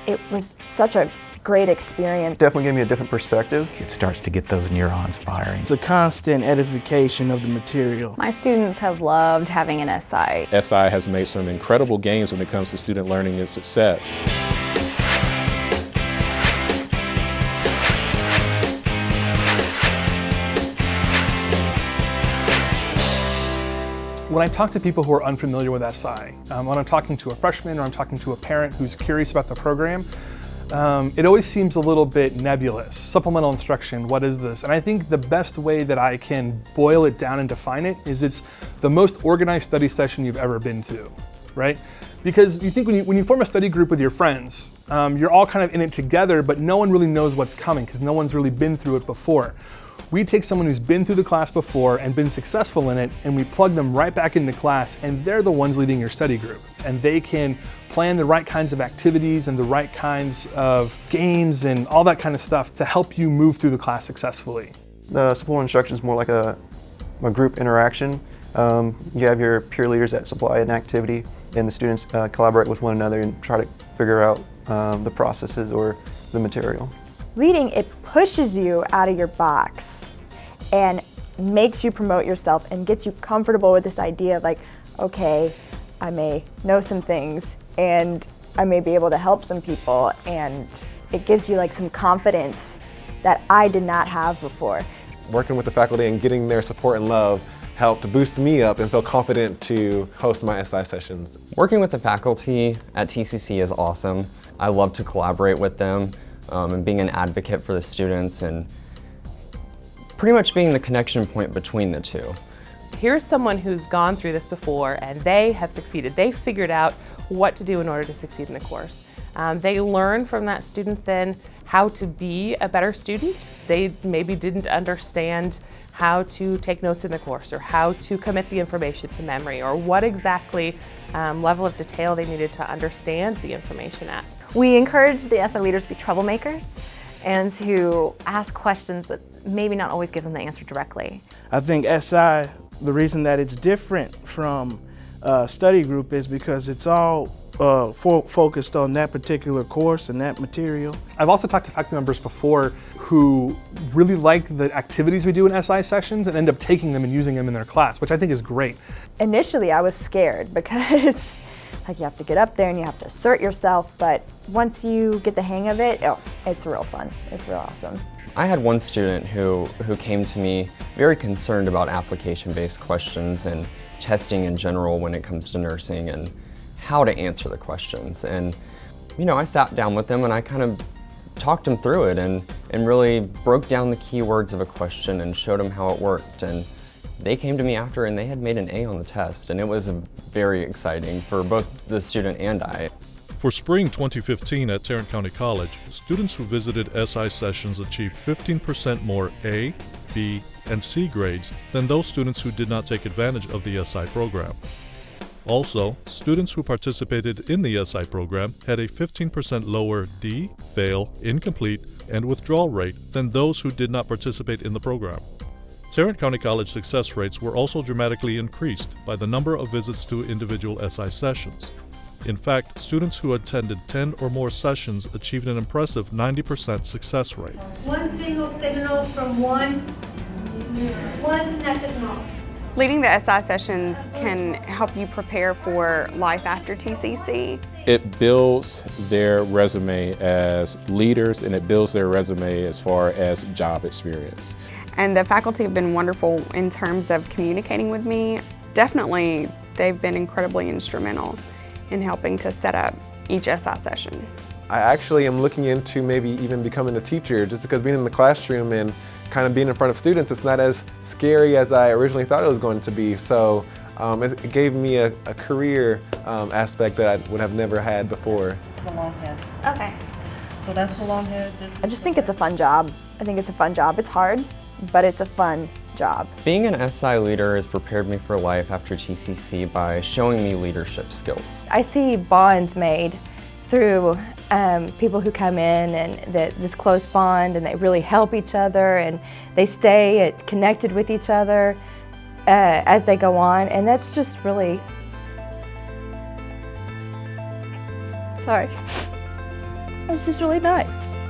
It was such a great experience. Definitely gave me a different perspective. It starts to get those neurons firing. It's a constant edification of the material. My students have loved having an SI. SI has made some incredible gains when it comes to student learning and success. When I talk to people who are unfamiliar with SI, when I'm talking to a freshman or I'm talking to a parent who's curious about the program, it always seems a little bit nebulous. Supplemental instruction, what is this? And I think the best way that I can boil it down and define it is it's the most organized study session you've ever been to, right? Because you think when you form a study group with your friends, you're all kind of in it together, but no one really knows what's coming because no one's really been through it before. We take someone who's been through the class before and been successful in it, and we plug them right back into class, and they're the ones leading your study group. And they can plan the right kinds of activities and the right kinds of games and all that kind of stuff to help you move through the class successfully. The supplemental instruction is more like a group interaction. You have your peer leaders that supply an activity, and the students collaborate with one another and try to figure out the processes or the material. Leading, it pushes you out of your box and makes you promote yourself and gets you comfortable with this idea of like, okay, I may know some things and I may be able to help some people, and it gives you like some confidence that I did not have before. Working with the faculty and getting their support and love helped boost me up and feel confident to host my SI sessions. Working with the faculty at TCC is awesome. I love to collaborate with them. And being an advocate for the students and pretty much being the connection point between the two. Here's someone who's gone through this before and they have succeeded. They figured out what to do in order to succeed in the course. They learn from that student then how to be a better student. They maybe didn't understand how to take notes in the course or how to commit the information to memory or what exactly level of detail they needed to understand the information at. We encourage the SI leaders to be troublemakers and to ask questions, but maybe not always give them the answer directly. I think SI, the reason that it's different from study group is because it's all focused on that particular course and that material. I've also talked to faculty members before who really like the activities we do in SI sessions and end up taking them and using them in their class, which I think is great. Initially, I was scared because like you have to get up there and you have to assert yourself, but once you get the hang of it, oh, it's real fun. It's real awesome. I had one student who came to me very concerned about application-based questions and testing in general when it comes to nursing and how to answer the questions. And you know, I sat down with them and I kind of talked them through it and really broke down the keywords of a question and showed them how it worked. And they came to me after and they had made an A on the test, and it was very exciting for both the student and I. For spring 2015 at Tarrant County College, students who visited SI sessions achieved 15% more A, B, and C grades than those students who did not take advantage of the SI program. Also, students who participated in the SI program had a 15% lower D, fail, incomplete, and withdrawal rate than those who did not participate in the program. Tarrant County College success rates were also dramatically increased by the number of visits to individual SI sessions. In fact, students who attended 10 or more sessions achieved an impressive 90% success rate. One single signal from one synaptic neuron. Leading the SI sessions can help you prepare for life after TCC. It builds their resume as leaders and it builds their resume as far as job experience. And the faculty have been wonderful in terms of communicating with me. Definitely, they've been incredibly instrumental in helping to set up each SI session. I actually am looking into maybe even becoming a teacher, just because being in the classroom and kind of being in front of students, it's not as scary as I originally thought it was going to be. So it gave me a career aspect that I would have never had before. It's a long head. Okay. So that's the long head. I just think it's a fun job. I think it's a fun job. It's hard, but it's a fun job. Being an SI leader has prepared me for life after TCC by showing me leadership skills. I see bonds made through people who come in and this close bond, and they really help each other and they stay connected with each other as they go on, and that's just really, It's just really nice.